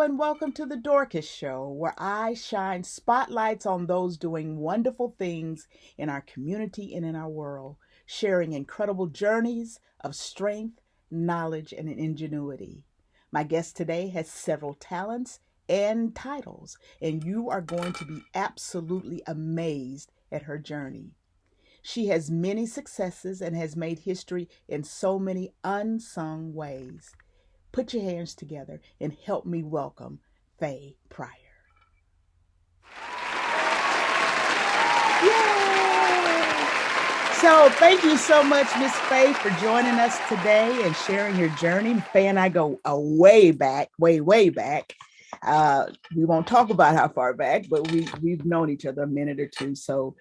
and welcome to the Dorcas Show, where I shine spotlights on those doing wonderful things in our community and in our world, sharing incredible journeys of strength, knowledge, and ingenuity. My guest today has several talents and titles, and you are going to be absolutely amazed at her journey. She has many successes and has made history in so many unsung ways. Put your hands together and help me welcome Faye Pryor. Yay! So thank you so much, Miss Faye, for joining us today and sharing your journey. Faye and I go way back, way back. We won't talk about how far back, but we've known each other a minute or two. So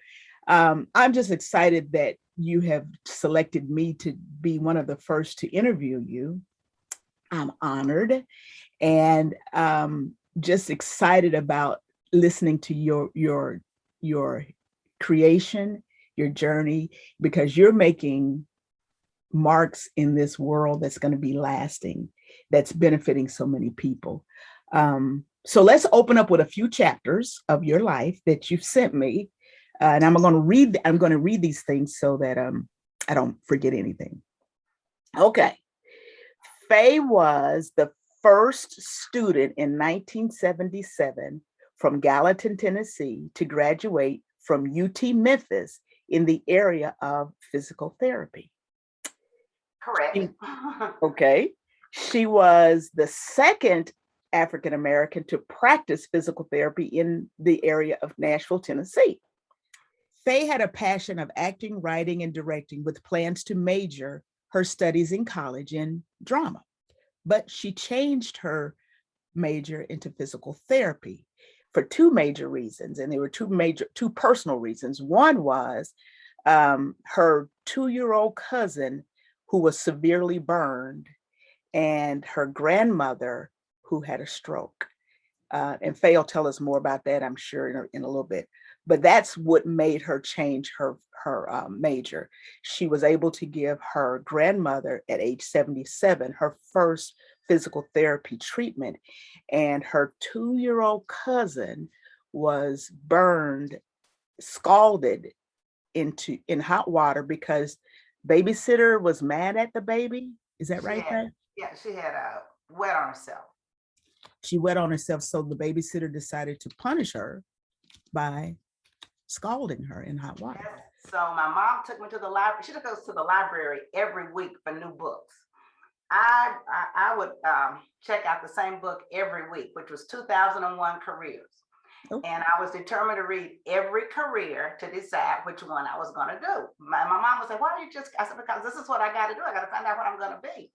I'm just excited that you have selected me to be one of the first to interview you. I'm honored and just excited about listening to your creation, your journey, because you're making marks in this world that's going to be lasting, that's benefiting so many people. So let's open up with a few chapters of your life that you've sent me, and I'm going to read these things so that I don't forget anything. Okay. Faye was the first student in 1977 from Gallatin, Tennessee, to graduate from UT Memphis in the area of physical therapy. Correct. Okay. She was the second African American to practice physical therapy in the area of Nashville, Tennessee. Faye had a passion of acting, writing, and directing with plans to major her studies in college in drama, but she changed her major into physical therapy for two major reasons. And there were two personal reasons. One was her 2-year-old cousin who was severely burned and her grandmother who had a stroke. And Faye will tell us more about that, I'm sure, in a little bit. But that's what made her change her major. She was able to give her grandmother at age 77 her first physical therapy treatment. And her 2-year-old cousin was burned, scalded in hot water because babysitter was mad at the baby. Is that right, Faye? Yeah, she had wet on herself. She wet on herself, so the babysitter decided to punish her by scalding her in hot water. Yes. So my mom took me to the library. She took us to the library every week for new books. I would check out the same book every week, which was 2001 Careers. Oh. And I was determined to read every career to decide which one I was going to do. My mom would say, why don't you just, I said, because this is what I got to do. I got to find out what I'm going to be.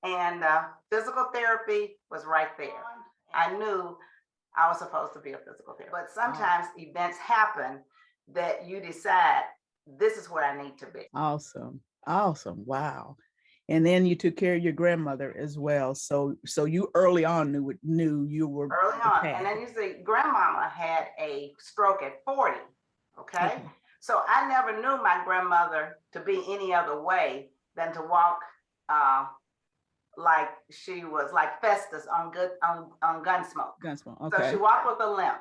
And physical therapy was right there. I knew I was supposed to be a physical therapist. But sometimes events happen that you decide, this is where I need to be. Awesome. Wow. And then you took care of your grandmother as well. So you early on knew you were early on. And then you see, grandmama had a stroke at 40. Okay. So I never knew my grandmother to be any other way than to walk like she was like Festus on Gunsmoke. Gunsmoke. Okay. So she walked with a limp,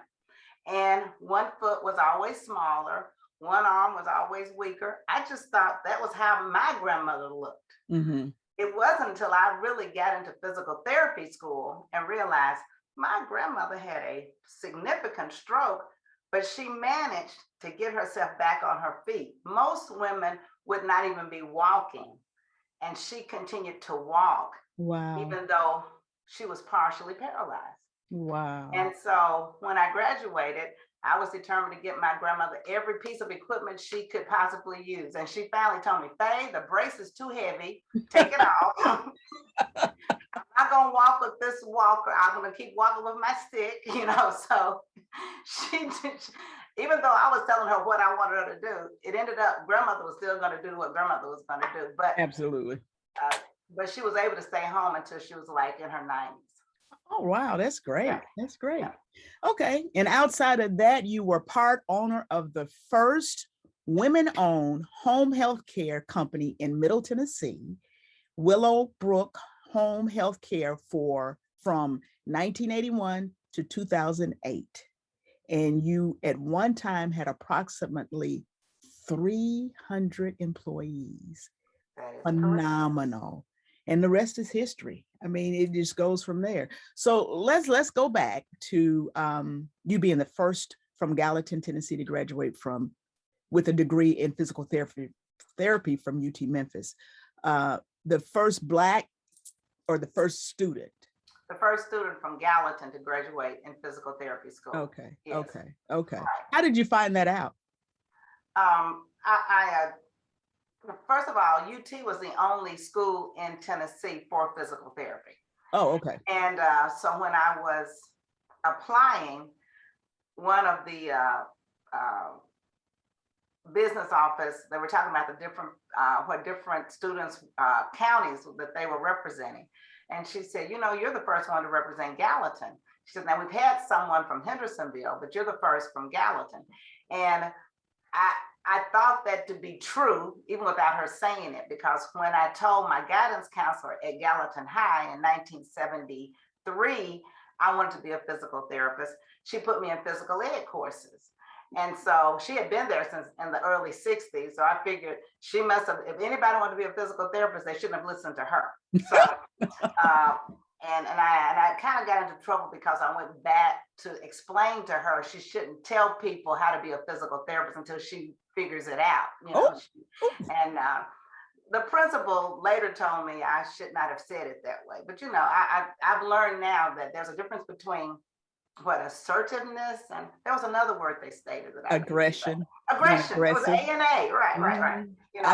and one foot was always smaller, one arm was always weaker. I just thought that was how my grandmother looked. Mm-hmm. It wasn't until I really got into physical therapy school and realized my grandmother had a significant stroke, but she managed to get herself back on her feet. Most women would not even be walking, and she continued to walk. Wow. Even though she was partially paralyzed. Wow. And so when I graduated, I was determined to get my grandmother every piece of equipment she could possibly use. And she finally told me, Faye, the brace is too heavy. Take it off. I'm not going to walk with this walker. I'm going to keep walking with my stick, So she did. Even though I was telling her what I wanted her to do, it ended up grandmother was still going to do what grandmother was going to do. But absolutely. But she was able to stay home until she was like in her 90s. Oh, wow. That's great. Yeah. That's great. Yeah. Okay. And outside of that, you were part owner of the first women-owned home health care company in Middle Tennessee, Willowbrook Home Health Care for from 1981 to 2008. And you at one time had approximately 300 employees. That is correct. Phenomenal. And the rest is history. I mean, it just goes from there. So let's go back to you being the first from Gallatin, Tennessee to graduate from with a degree in physical therapy from UT Memphis. The first Black or the first student? The first student from Gallatin to graduate in physical therapy school. Okay, Yes. okay. Right. How did you find that out? First of all, UT was the only school in Tennessee for physical therapy. Oh, okay. And so when I was applying, one of the business office, they were talking about the different, what different students, counties that they were representing. And she said, you know, you're the first one to represent Gallatin. She said, now we've had someone from Hendersonville, but you're the first from Gallatin. And I thought that to be true, even without her saying it, because when I told my guidance counselor at Gallatin High in 1973, I wanted to be a physical therapist, she put me in physical ed courses. And so she had been there since in the early 60s. So I figured she must have, if anybody wanted to be a physical therapist, they shouldn't have listened to her. So, and I kind of got into trouble because I went back to explain to her she shouldn't tell people how to be a physical therapist until she figures it out, you know. And the principal later told me I should not have said it that way. But you know, I've learned now that there's a difference between what assertiveness, and there was another word they stated that aggression. Aggression. It was A&A. Right. You know,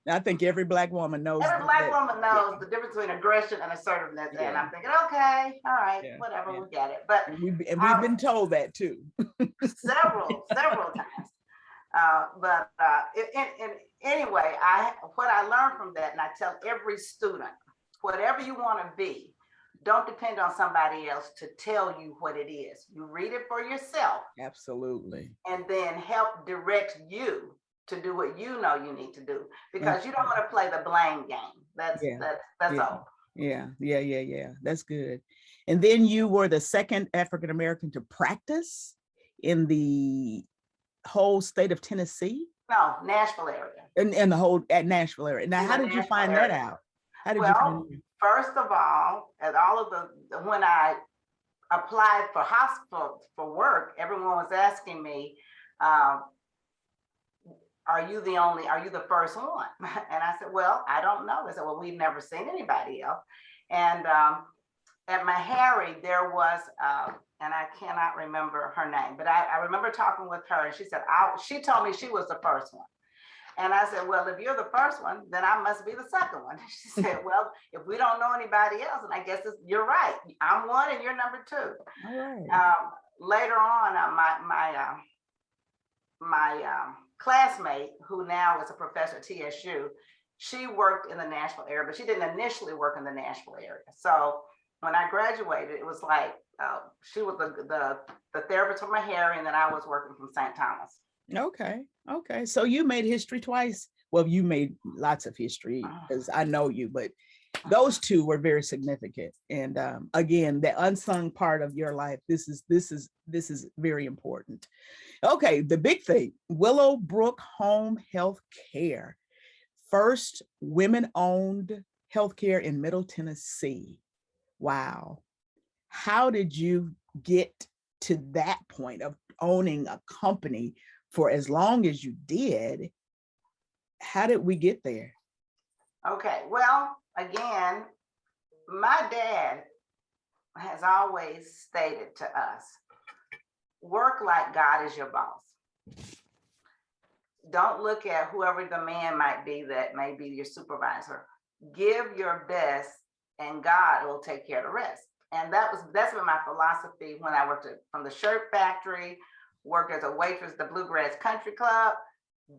I think every Black woman knows. Every Black woman knows the difference between aggression and assertiveness. Yeah. And I'm thinking, okay, all right, whatever, we get it. But we've been told that too. several times. Anyway, what I learned from that, and I tell every student, whatever you want to be, don't depend on somebody else to tell you what it is. You read it for yourself. Absolutely. And then help direct you to do what you know you need to do, because you don't want to play the blame game. That's all. Yeah. That's good. And then you were the second African American to practice in the whole state of Tennessee? No, Nashville area. In the whole at Nashville area. Now, how did you find that out? How did you find it? First of all, at all of when I applied for hospital for work, everyone was asking me, are you the first one? And I said, well, I don't know. They said, well, we've never seen anybody else. And at Meharry, there was, and I cannot remember her name, but I remember talking with her, and she said, she told me she was the first one. And I said, well, if you're the first one, then I must be the second one. She said, well, if we don't know anybody else, and I guess you're right. I'm one and you're number two. All right. Later on, my classmate, who now is a professor at TSU, she worked in the Nashville area, but she didn't initially work in the Nashville area. So when I graduated, it was like she was the therapist from Meharry, and then I was working from St. Thomas. Okay. So you made history twice. Well, you made lots of history because I know you, but those two were very significant. And again, the unsung part of your life. This is very important. Okay, the big thing: Willowbrook Home Health Care, first women-owned healthcare in Middle Tennessee. Wow. How did you get to that point of owning a company for as long as you did? How did we get there? Okay, well, again, my dad has always stated to us, work like God is your boss. Don't look at whoever the man might be that may be your supervisor. Give your best and God will take care of the rest. And that's been my philosophy when I worked from the shirt factory, worked as a waitress at the Bluegrass Country Club,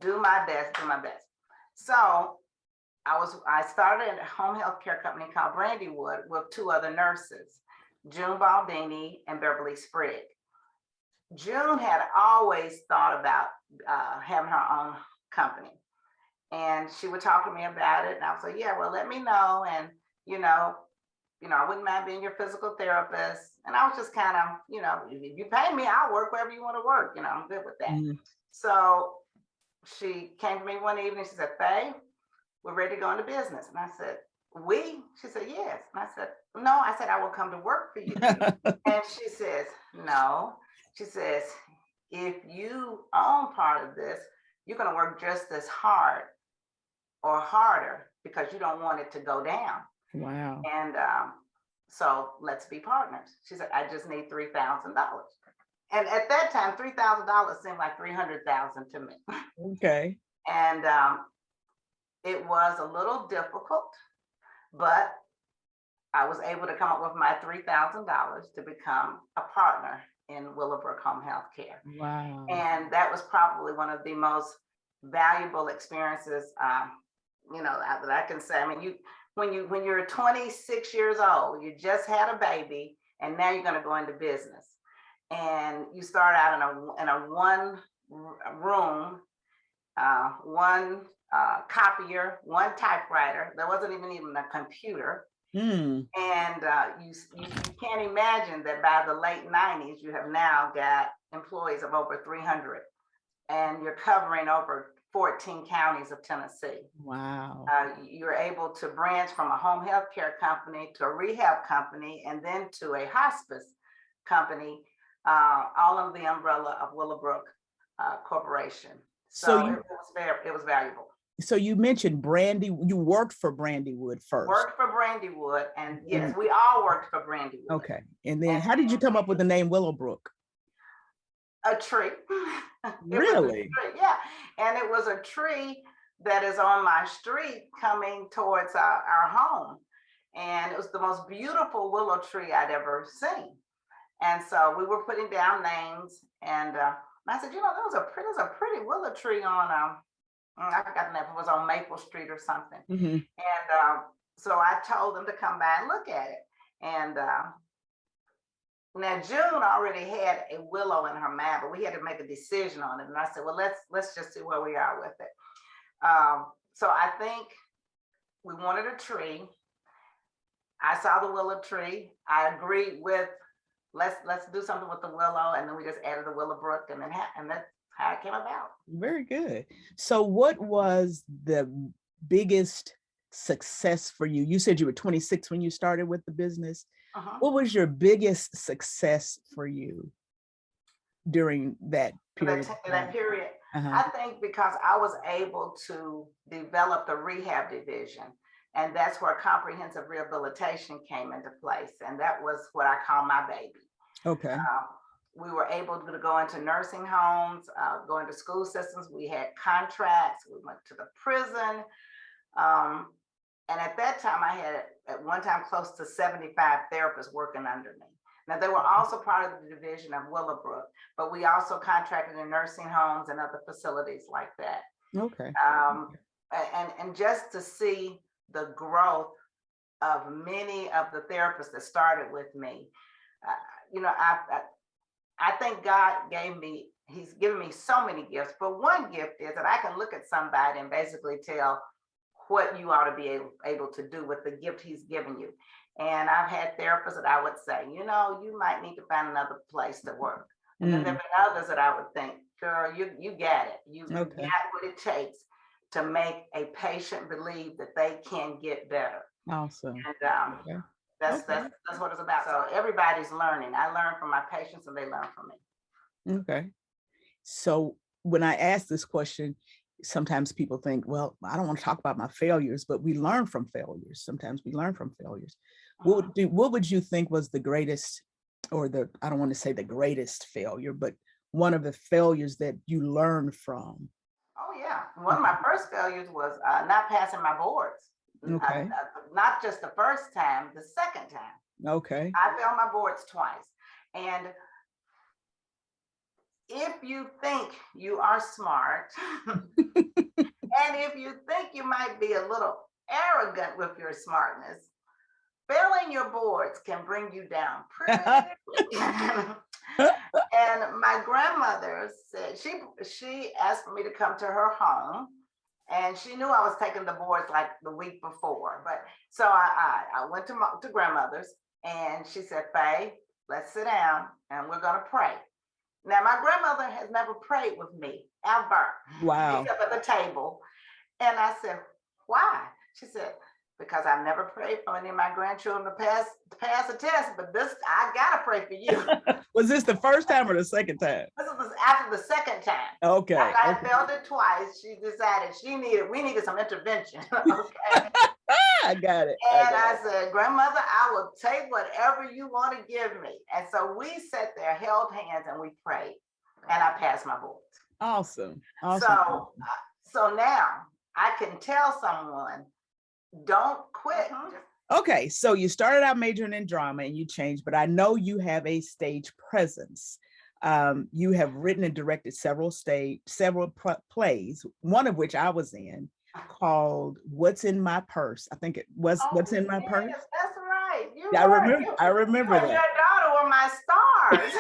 do my best. So I started a home health care company called Brandywood with two other nurses, June Baldini and Beverly Sprigg. June had always thought about having her own company. And she would talk to me about it. And I was like, yeah, well, let me know. And, you know, I wouldn't mind being your physical therapist. And I was just kind of, if you pay me, I'll work wherever you want to work. I'm good with that. Mhm. So she came to me one evening. She said, Faye, we're ready to go into business. And I said, we? She said, yes. And I said, no. I said, I will come to work for you. And she says, no. She says, if you own part of this, you're going to work just as hard or harder because you don't want it to go down. Wow. And so let's be partners. She said, I just need $3,000. And at that time, $3,000 seemed like 300,000 to me. Okay. And it was a little difficult, but I was able to come up with my $3,000 to become a partner in Willowbrook Home Health Care. Wow. And that was probably one of the most valuable experiences, that I can say. I mean, when you're 26 years old, you just had a baby, and now you're going to go into business, and you start out in a one room, one copier, one typewriter. There wasn't even a computer. Mm. And you can't imagine that by the late 90s, you have now got employees of over 300, and you're covering over 14 counties of Tennessee. Wow. You're able to branch from a home health care company to a rehab company, and then to a hospice company, all under the umbrella of Willowbrook Corporation. So it was valuable. So you mentioned you worked for Brandywood first. Worked for Brandywood, and yes, we all worked for Brandywood. Okay. And then how did you come up with the name Willowbrook? A tree. Really? Yeah. And it was a tree that is on my street coming towards our home. And it was the most beautiful willow tree I'd ever seen. And so we were putting down names, and I said, there was a pretty willow tree on, I forgot the name, it was on Maple Street or something. Mm-hmm. And so I told them to come by and look at it. And now June already had a willow in her mind, but we had to make a decision on it. And I said, well, let's just see where we are with it. So I think we wanted a tree. I saw the willow tree. I agreed with let's do something with the willow, and then we just added the Willowbrook, and that's how it came about. Very good. So what was the biggest success for you? You said you were 26 when you started with the business. Uh-huh. What was your biggest success for you during that period? That period, Uh-huh. I think because I was able to develop the rehab division, and that's where comprehensive rehabilitation came into place. And that was what I call my baby. Okay. We were able to go into nursing homes, go into school systems. We had contracts. We went to the prison. And at that time, I had at one time close to 75 therapists working under me. Now, they were also part of the division of Willowbrook, but we also contracted in nursing homes and other facilities like that. Okay. And just to see the growth of many of the therapists that started with me, I think God he's given me so many gifts, but one gift is that I can look at somebody and basically tell what you ought to be able to do with the gift he's given you. And I've had therapists that I would say, you might need to find another place to work. And then there have been others that I would think, girl, you got it. You got what it takes to make a patient believe that they can get better. Awesome. And that's what it's about. So everybody's learning. I learn from my patients, and they learn from me. Okay. So when I ask this question, sometimes people think, well, I don't want to talk about my failures, but we learn from failures. Sometimes we learn from failures. What would you think was the greatest, or I don't want to say the greatest failure, but one of the failures that you learned from? Oh yeah. One of my first failures was not passing my boards. Okay. Not just the first time, the second time. Okay. I failed my boards twice. And if you think you are smart, and if you think you might be a little arrogant with your smartness, failing your boards can bring you down pretty quickly. And my grandmother said, she asked for me to come to her home And she knew I was taking the boards like the week before. But so I went to grandmother's, and she said, Faye, let's sit down and we're going to pray. Now, my grandmother has never prayed with me ever, Wow. except at the table. And I said, why? She said, because I've never prayed for any of my grandchildren to pass a test, but this, I gotta pray for you. Was this the first time or the second time? This was after the second time. Okay. After I failed it twice, she decided we needed some intervention. Okay. I got it. And I said, grandmother, I will take whatever you want to give me. And so we sat there, held hands, and we prayed, and I passed my boards. Awesome. So now I can tell someone, don't quit. Okay, so you started out majoring in drama and you changed, but I know you have a stage presence. You have written and directed several plays, one of which I was in, called "What's in My Purse." I think it was "What's in My Purse." That's right. I remember that. Your daughter were my stars.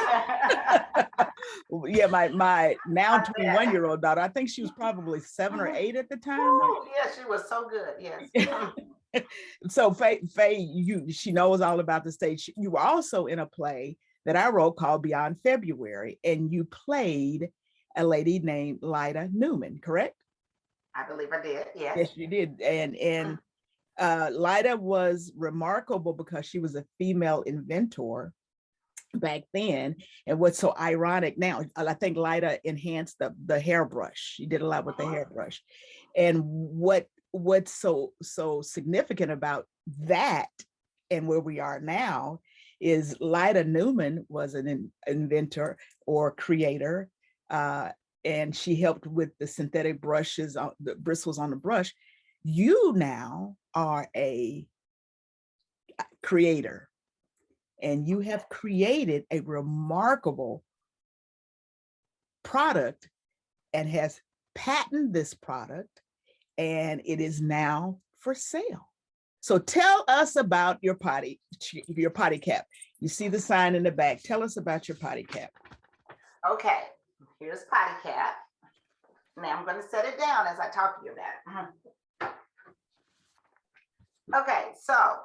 Yeah, my now 21-year-old daughter. I think she was probably 7 or 8 at the time. Oh, yeah, she was so good. Yes. So Faye, she knows all about the stage. You were also in a play that I wrote called Beyond February, and you played a lady named Lyda Newman, correct? I believe I did. Yes. Yes, you did. And Lyda was remarkable because she was a female inventor back then. And what's so ironic now, I think Lyda enhanced the hairbrush. She did a lot with the hairbrush. And what's so significant about that and where we are now is Lyda Newman was an inventor or creator, and she helped with the synthetic brushes, the bristles on the brush. You now are a creator, and you have created a remarkable product and has patented this product, and it is now for sale. So tell us about your PottyCap. You see the sign in the back. Tell us about your PottyCap. Okay, here's PottyCap. Now I'm going to set it down as I talk to you about it. Okay, so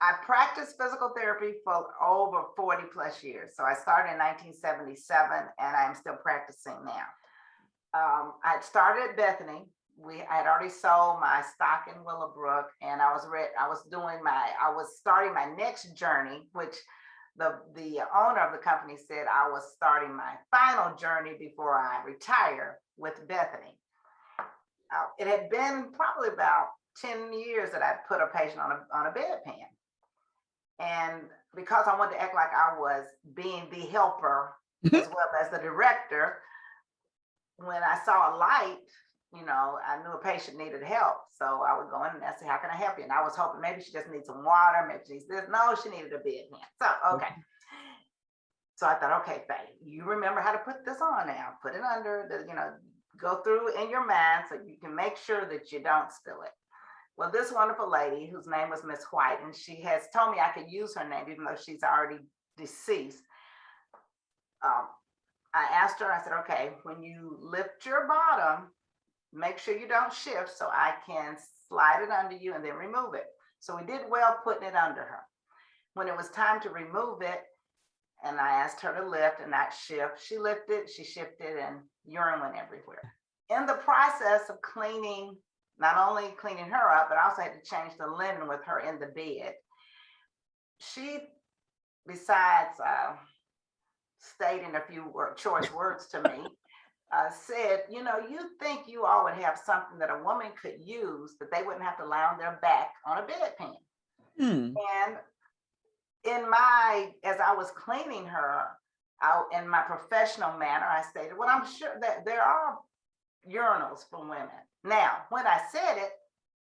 I practiced physical therapy for over 40 plus years. So I started in 1977 and I'm still practicing now. I started at Bethany. I had already sold my stock in Willowbrook, and I was starting my next journey, which the owner of the company said I was starting my final journey before I retire with Bethany. It had been probably about 10 years that I put a patient on a bedpan. And because I wanted to act like I was being the helper as well as the director, when I saw a light, I knew a patient needed help. So I would go in and I say, how can I help you? And I was hoping maybe she just needs some water, maybe she needs this. No, she needed a bed hand. So, okay. So I thought, okay, Faye, you remember how to put this on now. Put it under, go through in your mind so you can make sure that you don't spill it. Well, this wonderful lady, whose name was Miss White, and she has told me I could use her name even though she's already deceased. I asked her, I said, okay, when you lift your bottom, make sure you don't shift so I can slide it under you and then remove it. So we did well putting it under her. When it was time to remove it, and I asked her to lift and not shift, she lifted, she shifted, and urine went everywhere. In the process of cleaning, not only cleaning her up, but I also had to change the linen with her in the bed. She, besides stating a few choice words to me, said, you think you all would have something that a woman could use that they wouldn't have to lie on their back on a bedpan. And as I was cleaning her out in my professional manner, I stated, well, I'm sure that there are urinals for women. Now, when I said it,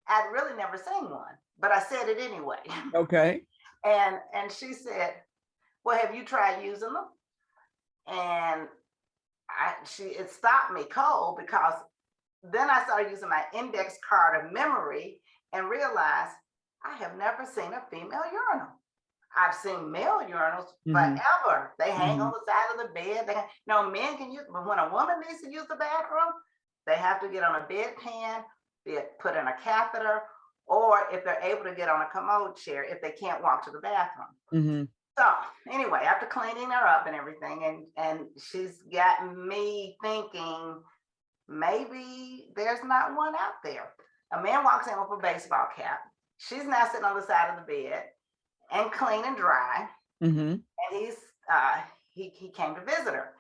I'd really never seen one, but I said it anyway. Okay. And she said, well, have you tried using them? And it stopped me cold, because then I started using my index card of memory and realized I have never seen a female urinal. I've seen male urinals forever. They hang on the side of the bed. Men can use, but when a woman needs to use the bathroom, they have to get on a bedpan, be it put in a catheter, or if they're able to get on a commode chair if they can't walk to the bathroom. Mm-hmm. So anyway, after cleaning her up and everything, and she's gotten me thinking, maybe there's not one out there. A man walks in with a baseball cap. She's now sitting on the side of the bed and clean and dry. Mm-hmm. And he came to visit her.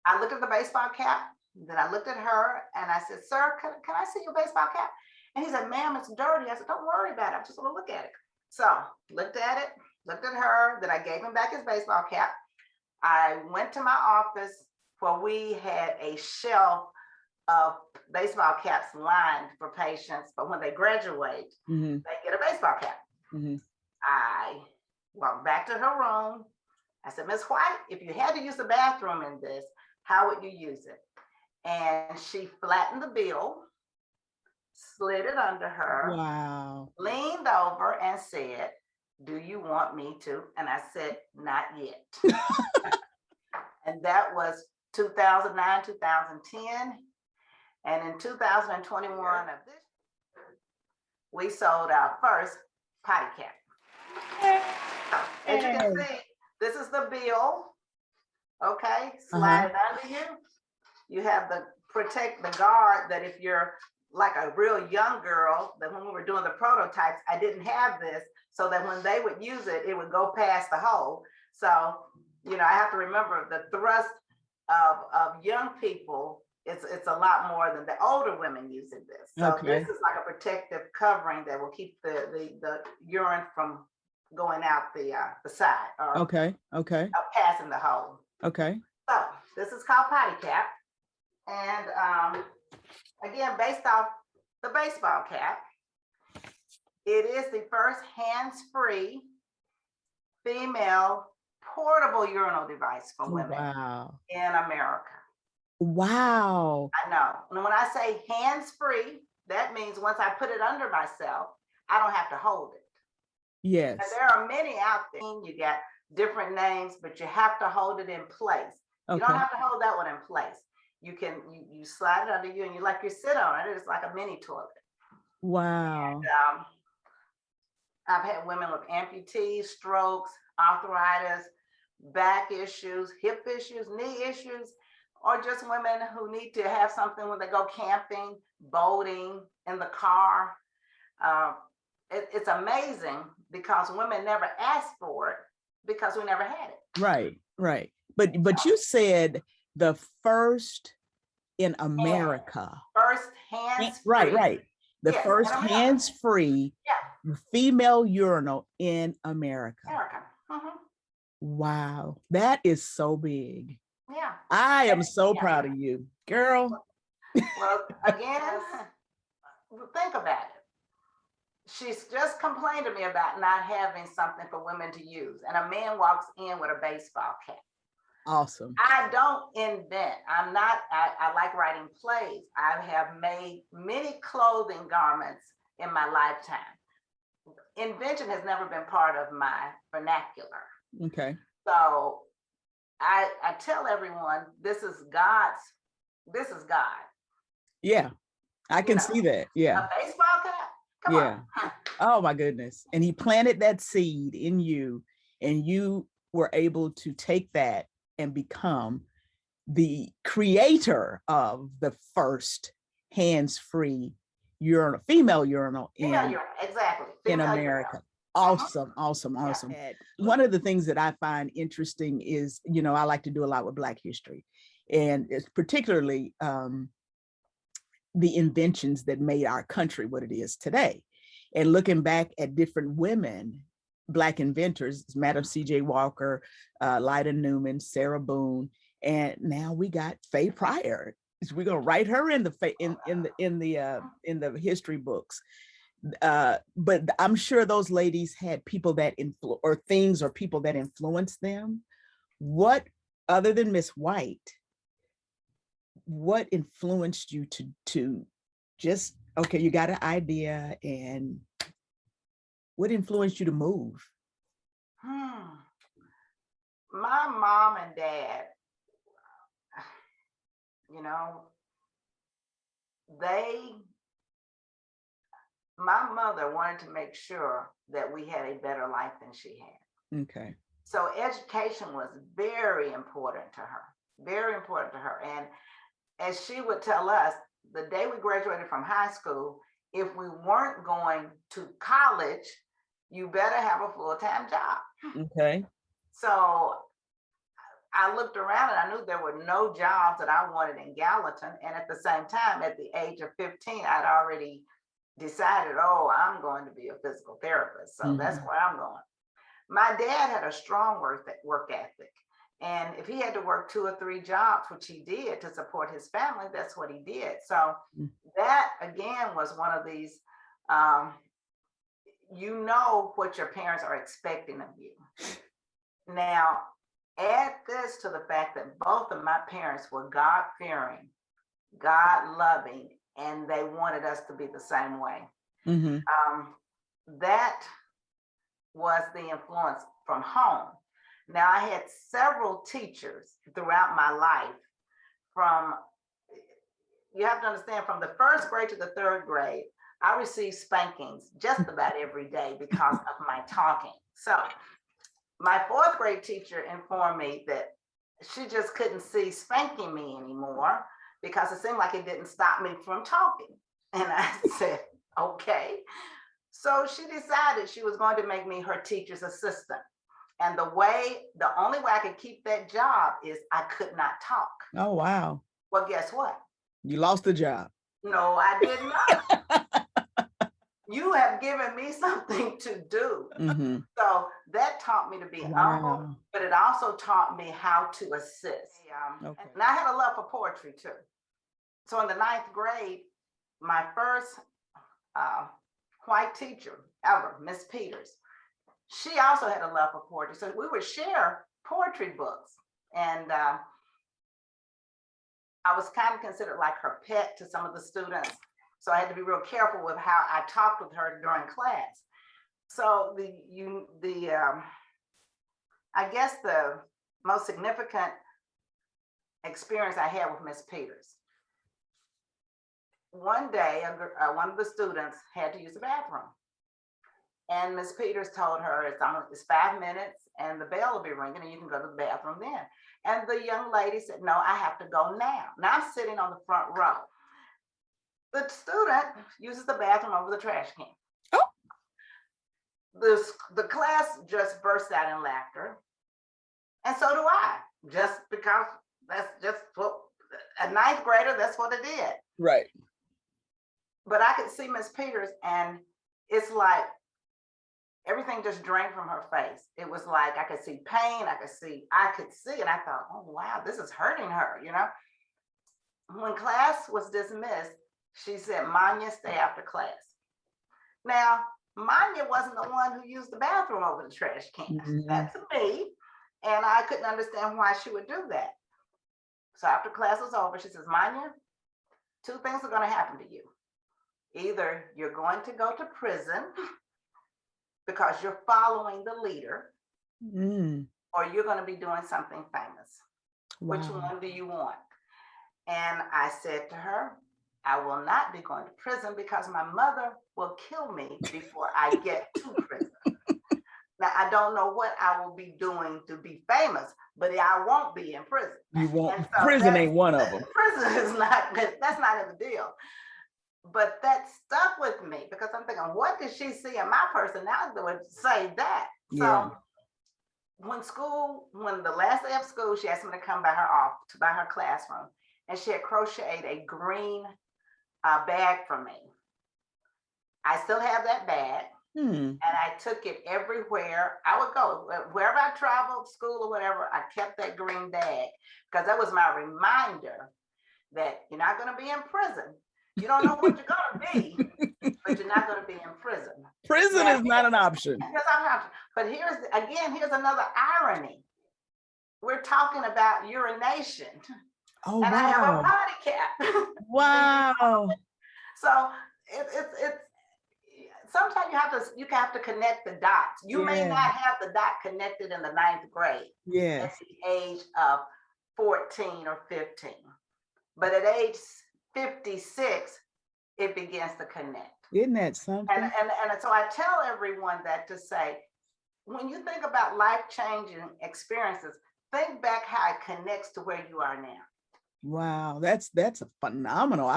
I looked at the baseball cap, then I looked at her and I said, sir, can I see your baseball cap? And he said, ma'am, it's dirty. I said, don't worry about it. I just want to look at it. So looked at it, looked at her, then I gave him back his baseball cap. I went to my office where we had a shelf of baseball caps lined for patients, but when they graduate, they get a baseball cap. I walked back to her room. I said, Miss White, if you had to use the bathroom in this, how would you use it? And she flattened the bill, slid it under her, Wow. leaned over and said, do you want me to? And I said, not yet. And that was 2009, 2010. And in 2021 of this, we sold our first PottyCap. As you can see, this is the bill. Okay, slide it under you. You have the protect the guard that if you're like a real young girl, that when we were doing the prototypes, I didn't have this, so that when they would use it, it would go past the hole. So, you know, I have to remember the thrust of young people. It's a lot more than the older women using this. So this is like a protective covering that will keep the urine from going out the side or passing the hole. Okay. So this is called PottyCap. And again, based off the baseball cap, it is the first hands-free female portable urinal device for women in America. Wow. I know. And when I say hands-free, that means once I put it under myself, I don't have to hold it. Yes. And there are many out there. You got different names, but you have to hold it in place. You don't have to hold that one in place. You can you slide it under you and you sit on it. It's like a mini toilet. Wow. And, I've had women with amputees, strokes, arthritis, back issues, hip issues, knee issues, or just women who need to have something when they go camping, boating, in the car. It's amazing because women never asked for it because we never had it. Right, right. But you said the first in America. First hands-free. Right. The first hands-free female urinal in America. Wow, that is so big. Yeah. I am so proud of you, girl. Well, again, think about it. She's just complained to me about not having something for women to use. And a man walks in with a baseball cap. Awesome. I don't invent. I like writing plays. I have made many clothing garments in my lifetime. Invention has never been part of my vernacular. Okay. So I tell everyone, this is God. Yeah, I can see that. Yeah. A baseball cap? Come on. Oh my goodness. And he planted that seed in you, and you were able to take that and become the creator of the first hands-free urinal, female urinal in America. Awesome. One of the things that I find interesting is, I like to do a lot with Black history, and it's particularly the inventions that made our country what it is today. And looking back at different women, Black inventors, Madam C.J. Walker, Lyda Newman, Sarah Boone, and now we got Faye Pryor. We're gonna write her in the history books. But I'm sure those ladies had people that things or people that influenced them. What, other than Miss White, what influenced you to just, okay, you got an idea, and what influenced you to move? My mom and dad, my mother wanted to make sure that we had a better life than she had. Okay. So education was very important to her, very important to her. And as she would tell us, the day we graduated from high school, if we weren't going to college, you better have a full-time job. Okay. So I looked around and I knew there were no jobs that I wanted in Gallatin. And at the same time, at the age of 15, I'd already decided, oh, I'm going to be a physical therapist. So that's where I'm going. My dad had a strong work ethic. And if he had to work 2 or 3 jobs, which he did to support his family, that's what he did. So that, again, was one of these, you know what your parents are expecting of you. Now, add this to the fact that both of my parents were God-fearing, God-loving, and they wanted us to be the same way. That was the influence from home. Now, I had several teachers throughout my life you have to understand, from the 1st grade to the 3rd grade, I received spankings just about every day because of my talking. So my 4th grade teacher informed me that she just couldn't see spanking me anymore because it seemed like it didn't stop me from talking. And I said, okay. So she decided she was going to make me her teacher's assistant. And the only way I could keep that job is I could not talk. Oh, wow. Well, guess what? You lost the job. No, I did not. You have given me something to do. So that taught me to be humble, but it also taught me how to assist. And I had a love for poetry too. So in the 9th grade, my first white teacher ever, Miss Peters, she also had a love for poetry. So we would share poetry books. And I was kind of considered like her pet to some of the students. So I had to be real careful with how I talked with her during class. So I guess the most significant experience I had with Miss Peters. One day, one of the students had to use the bathroom. And Miss Peters told her, it's 5 minutes and the bell will be ringing and you can go to the bathroom then. And the young lady said, no, I have to go now. Now I'm sitting on the front row. The student uses the bathroom over the trash can. Oh. The class just burst out in laughter. And so do I, just because that's just what a 9th grader, that's what it did. Right. But I could see Miss Peters and it's like everything just drained from her face. It was like I could see pain, I could see, and I thought, oh wow, this is hurting her, you know? When class was dismissed, she said, Manya, stay after class. Now, Manya wasn't the one who used the bathroom over the trash can. That's me. And I couldn't understand why she would do that. So after class was over, she says, Manya, 2 things are going to happen to you. Either you're going to go to prison because you're following the leader, or you're going to be doing something famous. Wow. Which one do you want? And I said to her, I will not be going to prison because my mother will kill me before I get to prison. Now, I don't know what I will be doing to be famous, but I won't be in prison. You won't. So prison ain't one of them. Prison is not, that's not in the deal. But that stuck with me because I'm thinking, what did she see in my personality that would say that? Yeah. So when the last day of school, she asked me to come by her classroom, and she had crocheted a green bag for me. I still have that bag. And I took it everywhere I would go. Wherever I traveled, school or whatever, I kept that green bag because that was my reminder that you're not going to be in prison. You don't know what you're going to be, but you're not going to be in prison. Prison is not an option. But here's another irony. We're talking about urination. Oh, and wow. I have a PottyCap. Wow. So it's sometimes you have to connect the dots. You may not have the dot connected in the 9th grade. At the age of 14 or 15. But at age 56, it begins to connect. Isn't that something? And so I tell everyone that to say, when you think about life-changing experiences, think back how it connects to where you are now. Wow, that's a phenomenal.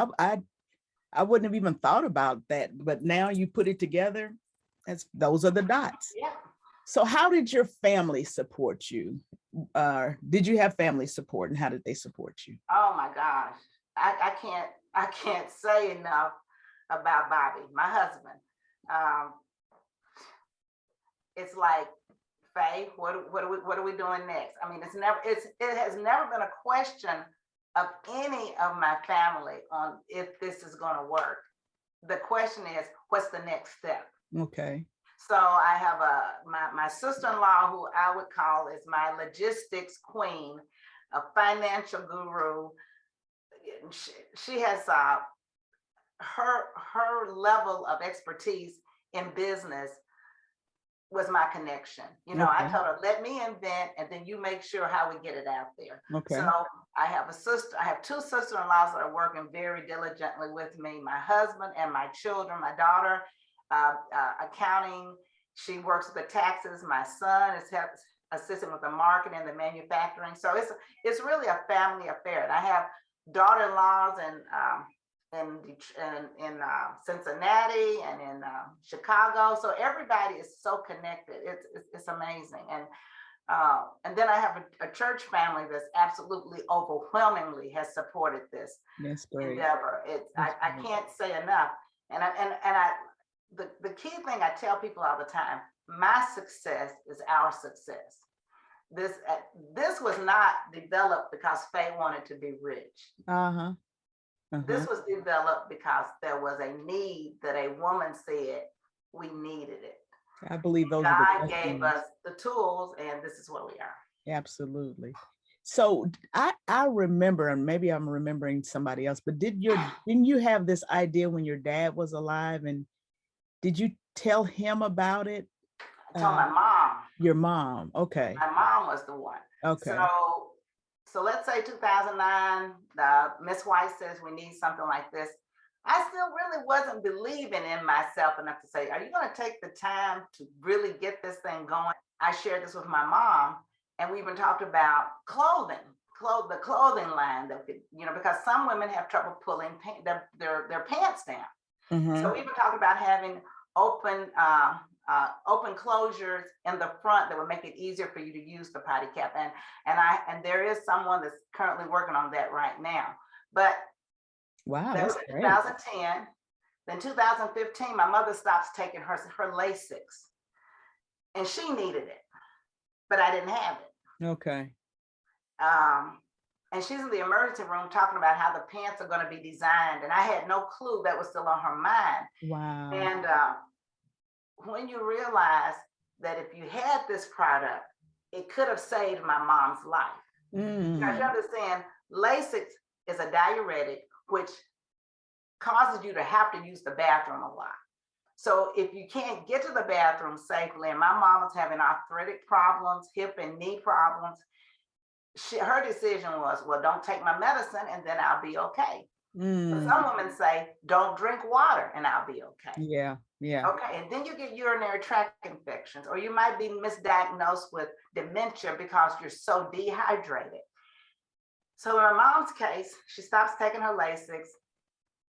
I wouldn't have even thought about that, but now you put it together. Those are the dots. Yeah. So how did your family support you? Did you have family support, and how did they support you? Oh my gosh. I can't say enough about Bobby, my husband. It's like, Faye, what are we doing next? I mean, it has never been a question of any of my family on if this is going to work. The question is, what's the next step? Okay. So I have my sister-in-law, who I would call is my logistics queen, a financial guru. She has her level of expertise in business was my connection. You know, Okay. I told her, let me invent, and then you make sure how we get it out there. Okay. So I have two sister-in-laws that are working very diligently with me, my husband and my children. My daughter, accounting, she works with the taxes. My son is assisting with the marketing and the manufacturing. So it's really a family affair. And I have daughter-in-laws in Cincinnati and in Chicago. So everybody is so connected. It's amazing. And then I have a church family that's absolutely overwhelmingly has supported this endeavor. I can't say enough. And the key thing I tell people all the time, my success is our success. This was not developed because Faye wanted to be rich. This was developed because there was a need that a woman said we needed it. I believe those God gave us the tools, and this is where we are. Absolutely. So I remember, and maybe I'm remembering somebody else, but didn't you have this idea when your dad was alive, and did you tell him about it? I told my mom. Your mom, okay. My mom was the one. Okay. So let's say 2009, Miss White says we need something like this. I still really wasn't believing in myself enough to say, are you going to take the time to really get this thing going? I shared this with my mom, and we even talked about the clothing line that could, because some women have trouble pulling their pants down. So we even talked about having open closures in the front that would make it easier for you to use the PottyCap. And there is someone that's currently working on that right now. But wow, that was 2010. Then 2015, my mother stops taking her Lasix, and she needed it, but I didn't have it. Okay. And she's in the emergency room talking about how the pants are going to be designed, and I had no clue that was still on her mind. Wow. And when you realize that if you had this product, it could have saved my mom's life. Because you understand, Lasix is a diuretic, which causes you to have to use the bathroom a lot. So if you can't get to the bathroom safely, and my mom was having arthritic problems, hip and knee problems, her decision was, well, don't take my medicine and then I'll be okay. But some women say, don't drink water and I'll be okay. Yeah. Okay, and then you get urinary tract infections, or you might be misdiagnosed with dementia because you're so dehydrated. So in my mom's case, she stops taking her Lasix.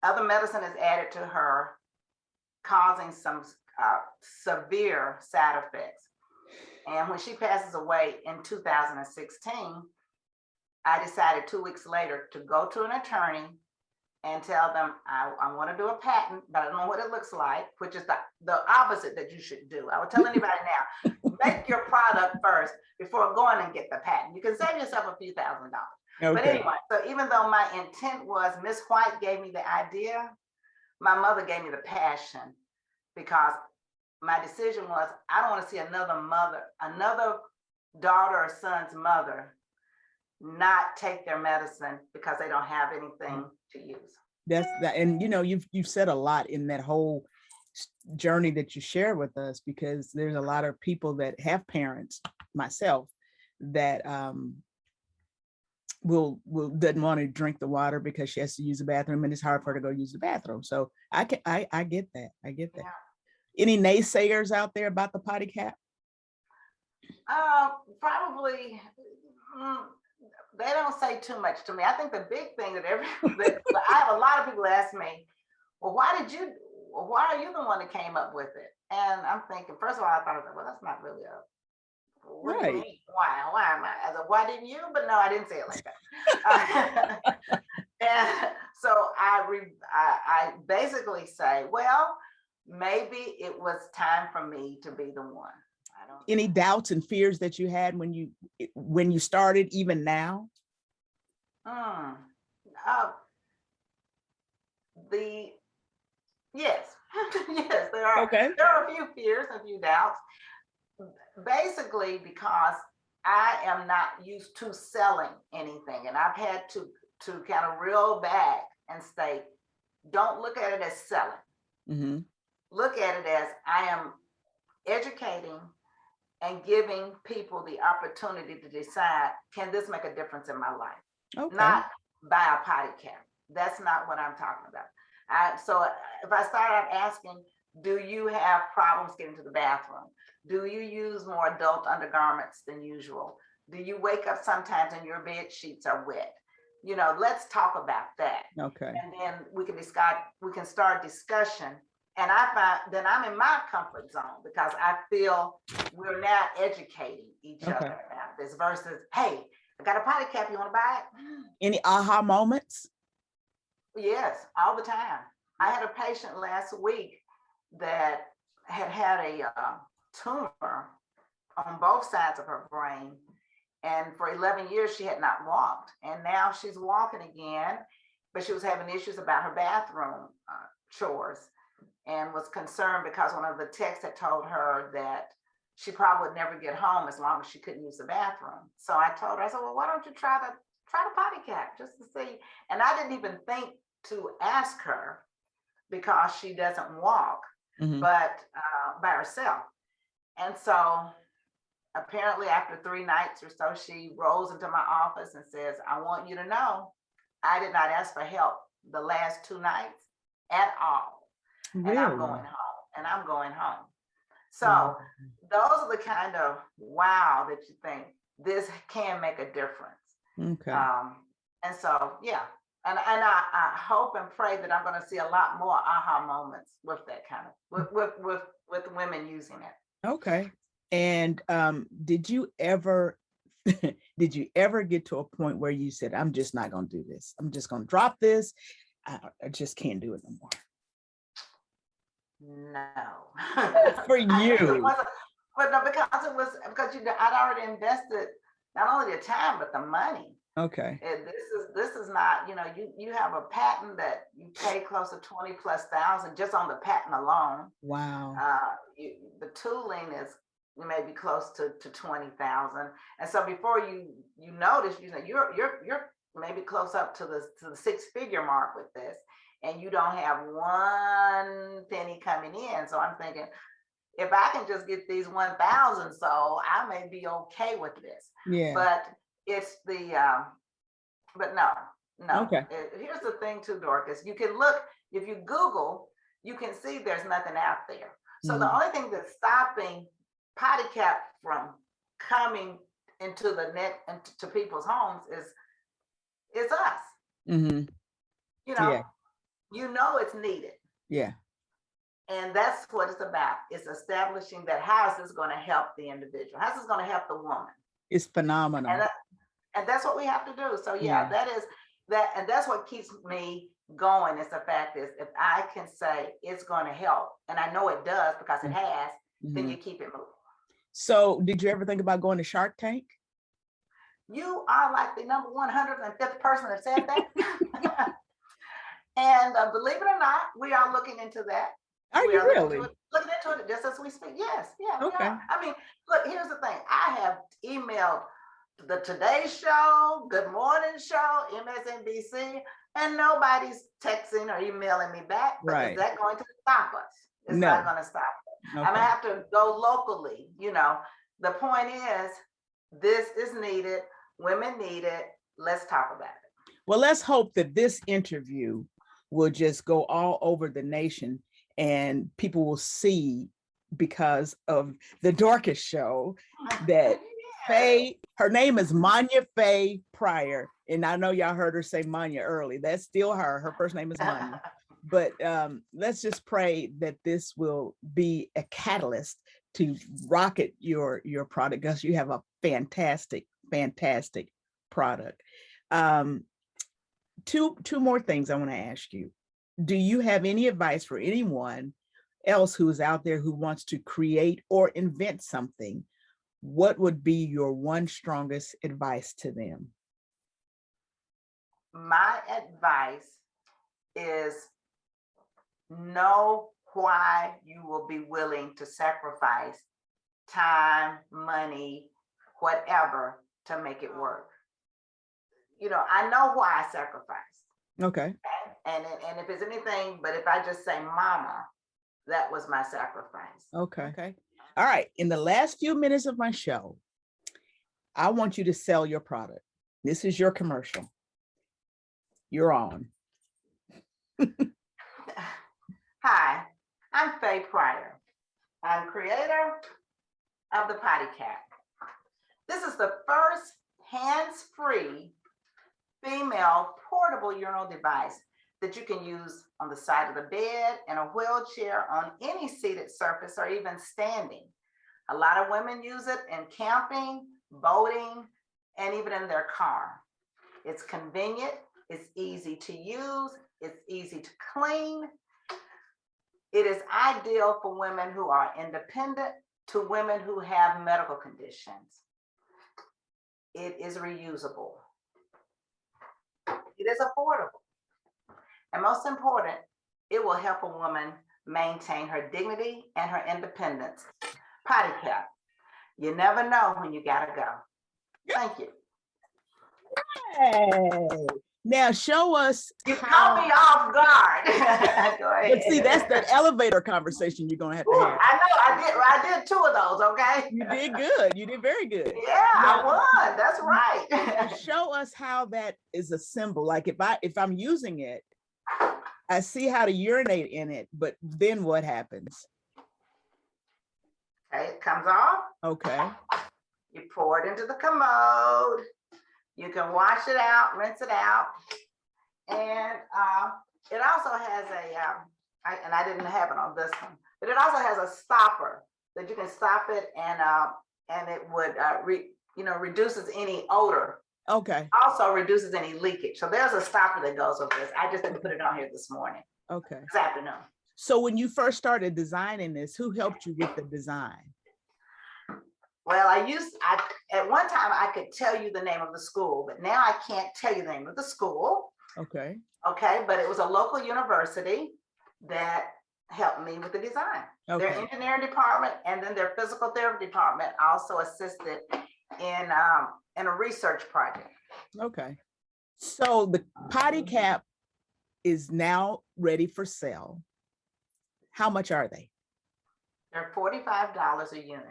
Other medicine is added to her, causing some severe side effects. And when she passes away in 2016, I decided 2 weeks later to go to an attorney and tell them I want to do a patent, but I don't know what it looks like, which is the opposite that you should do. I would tell anybody now, make your product first before going and get the patent. You can save yourself a few $1,000s. Okay. But anyway, so even though my intent was, Miss White gave me the idea, my mother gave me the passion, because my decision was, I don't want to see another daughter or son's mother not take their medicine because they don't have anything to use. That's that. And you've said a lot in that whole journey that you share with us, because there's a lot of people that have parents, myself, that doesn't want to drink the water because she has to use the bathroom and it's hard for her to go use the bathroom. So I get that. I get that. Yeah. Any naysayers out there about the PottyCap? Probably. They don't say too much to me. I think the big thing that I have a lot of people ask me, well, why are you the one that came up with it? And I'm thinking, first of all, I thought, well, that's not really what do you mean? Why am I? I said, why didn't you? But no, I didn't say it like that. And so I basically say, well, maybe it was time for me to be the one. I don't. Any doubts and fears that you had when you started, even now? Yes, yes, there are. Okay. There are a few fears, a few doubts. Basically, because I am not used to selling anything, and I've had to kind of reel back and say, don't look at it as selling. Mm-hmm. Look at it as I am educating and giving people the opportunity to decide, can this make a difference in my life? Okay. Not buy a PottyCap. That's not what I'm talking about. So if I start out asking, do you have problems getting to the bathroom? Do you use more adult undergarments than usual? Do you wake up sometimes and your bed sheets are wet? Let's talk about that. Okay. And then we can start discussion. And I find then I'm in my comfort zone because I feel we're now educating each other about this versus, hey, I got a PottyCap, you want to buy it? Any aha moments? Yes, all the time. I had a patient last week that had a tumor on both sides of her brain. And for 11 years, she had not walked. And now she's walking again, but she was having issues about her bathroom chores and was concerned because one of the techs had told her that she probably would never get home as long as she couldn't use the bathroom. So I told her, I said, well, why don't you try the PottyCap just to see? And I didn't even think to ask her because she doesn't walk, but by herself. And so apparently after 3 nights or so, she rolls into my office and says, I want you to know, I did not ask for help the last 2 nights at all. Really? And I'm going home. So those are the kind of wow that you think this can make a difference. Okay. And so, yeah. And I hope and pray that I'm going to see a lot more aha moments with that kind of, with women using it. Okay. And did you ever get to a point where you said, I'm just not going to do this. I'm just going to drop this. I just can't do it no more. No. For you. But no, because I'd already invested not only the time, but the money. Okay. And this is not, you have a patent that you pay close to 20,000+ just on the patent alone. Wow. The tooling is maybe close to 20,000. And so before you notice, you're maybe close up to the 6-figure mark with this, and you don't have one penny coming in. So I'm thinking, if I can just get these 1,000, so I may be okay with this. Yeah. But it's but no. Okay. Here's the thing too, Dorcas. You can look, if you Google, you can see there's nothing out there. So the only thing that's stopping PottyCap from coming into the net and to people's homes is us. Mm-hmm. It's needed. Yeah. And that's what it's about. It's establishing that how is this going to help the individual? How's this going to help the woman? It's phenomenal. And that's what we have to do. So that is that, and that's what keeps me going. Is the fact is, if I can say it's going to help, and I know it does because it has, then you keep it moving. So did you ever think about going to Shark Tank? You are like the number 105th person that said that. And believe it or not, we are looking into that. Are you really? Looking into it just as we speak. Yes. Yeah. Okay. We are. I mean, look, here's the thing. I have emailed the Today Show, Good Morning Show, MSNBC, and nobody's texting or emailing me back. But is that going to stop us? It's not going to stop us. Okay. I'm going to have to go locally. The point is, this is needed. Women need it. let's talk about it. Well, let's hope that this interview will just go all over the nation and people will see, because of the Dorcas show, that Faye, her name is Manya Faye Pryor. And I know y'all heard her say Manya early. That's still her. Her first name is Manya. But let's just pray that this will be a catalyst to rocket your product, because you have a fantastic product. Two more things I want to ask you. Do you have any advice for anyone else who is out there who wants to create or invent something? What would be your one strongest advice to them? My advice is know why you will be willing to sacrifice time, money, whatever to make it work. You know, I know why I sacrificed. Okay. And if it's anything, but if I just say mama, that was my sacrifice. Okay. All right. In the last few minutes of my show, I want you to sell your product. This is your commercial. You're on. Hi, I'm Faye Pryor. I'm creator of the PottyCap. This is the first hands-free female portable urinal device that you can use on the side of the bed, in a wheelchair, on any seated surface, or even standing. A lot of women use it in camping, boating, and even in their car. It's convenient, it's easy to use, it's easy to clean. It is ideal for women who are independent to women who have medical conditions. It is reusable. It is affordable. And most important, it will help a woman maintain her dignity and her independence. PottyCap. You never know when you gotta go. Thank you. Hey. Now show us. You caught me off guard. Go ahead. But see, that's that elevator conversation you're gonna have to Ooh, have. I know, I did 2 of those, okay? You did good. You did very good. Yeah, Now, I won. That's right. now show us how that is a symbol. Like if I'm using it, I see how to urinate in it, but then what happens? Okay, it comes off. Okay. You pour it into the commode. You can wash it out, rinse it out. And it also has a, and I didn't have it on this one, but it also has a stopper that you can stop it, and it would, reduces any odor. Okay. Also reduces any leakage. So there's a stopper that goes with this. I just didn't put it on here this morning. Okay. This afternoon. So when you first started designing this, who helped you with the design? Well, at one time I could tell you the name of the school, but now I can't tell you the name of the school. Okay. Okay, but it was a local university that helped me with the design. Okay. Their engineering department and then their physical therapy department also assisted in a research project. Okay. So the PottyCap is now ready for sale. How much are they? They're $45 a unit.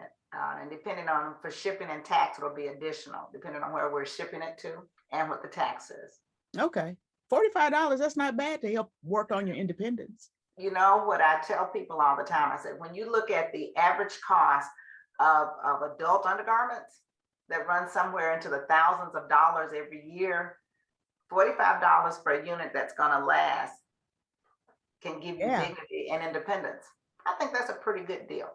And depending on, for shipping and tax, it'll be additional, depending on where we're shipping it to and what the tax is. Okay. $45, that's not bad to help work on your independence. You know what I tell people all the time, I said, when you look at the average cost of adult undergarments that run somewhere into the thousands of dollars every year, $45 for a unit that's gonna last can give you dignity and independence. I think that's a pretty good deal.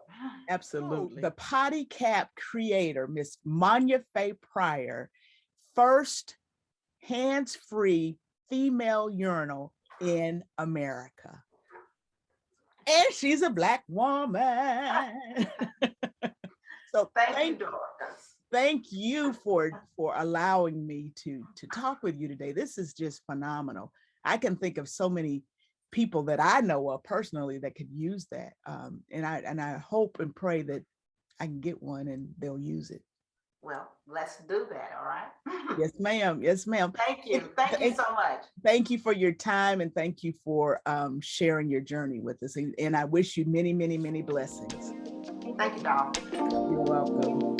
Absolutely. The PottyCap creator, Miss Manya Faye Pryor, first hands-free female urinal in America. And she's a Black woman. So thank you for allowing me to talk with you today. This is just phenomenal. I can think of so many people that I know of personally that could use that. And I hope and pray that I can get one and they'll use it. Well, let's do that, all right? Yes, ma'am. Yes, ma'am. Thank you. Thank you so much. Thank you for your time, and thank you for sharing your journey with us. And I wish you many, many, many blessings. Thank you, Dawn. You're welcome.